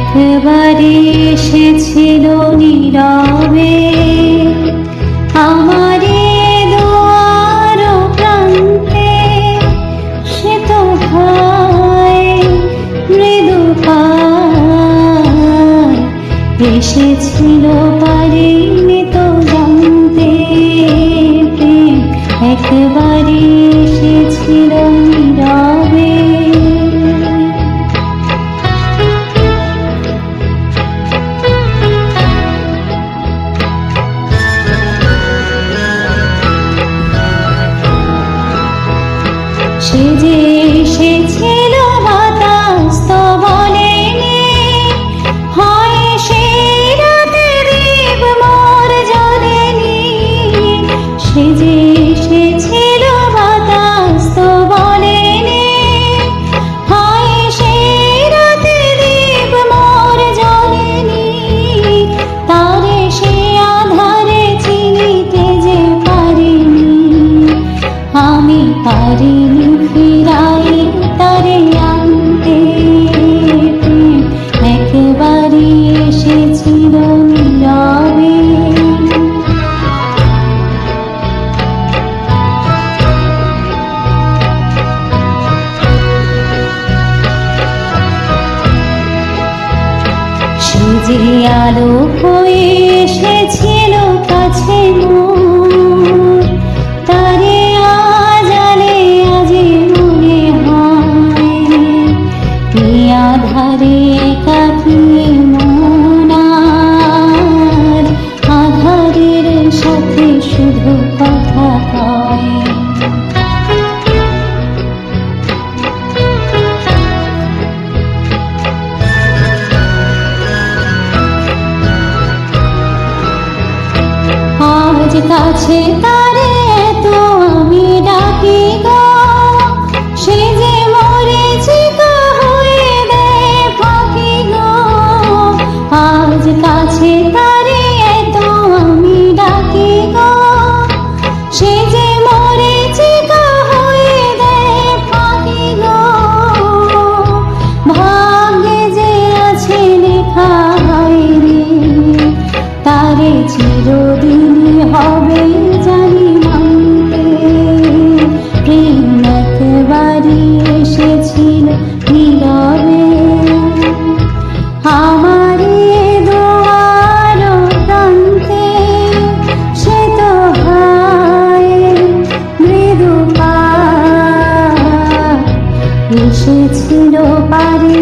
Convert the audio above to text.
একবারে এসেছিল নীরবে আমার দুয়ার প্রান্তে, সে তো ভাই মৃদু পায় এসেছিল, পারিনি তো জানতে প্রেম একবারে এসেছিল নীরবে। সে যে এসেছিল বাতাস তো বলেনি, হয় সেই রাতে দ্বীপ মোর জ্বলেনি। সে যে এসেছিল বাতাস তো বলেনি, হয় সেই রাতে দ্বীপ মোর জ্বলেনি। তারে সে আধারে চিনিতে যে পারিনি, আমি পারিনি ফিরাই তারে আনতে প্রেম একবারে এসেছিল নীরবে। সে যে আলো হয়ে এসেছিল কাছে মোর, তারে আজালে আজি মনে হয় এই আধারে একাকী মন আজ আধারের সাথে শুধু কথা কয়। আজ কাছে তারে তো আমি ডাকি গো, সে যে মরেছি গো হয়ে দেয় ফাঁকি গো। আজ কাছে তারে তো আমি ডাকি গো, সে যে মরেছি গো হয়ে দেয় ফাঁকি গো। ভাগ্যে যে আছে লেখা হয়নি, তারে চিরদিনই হবে জানি মানতে প্রেম একবারই এসেছিল নীরবে আমার দুয়ার প্রান্তে। সে তো হায় মৃদু পায় এসেছিল, পারি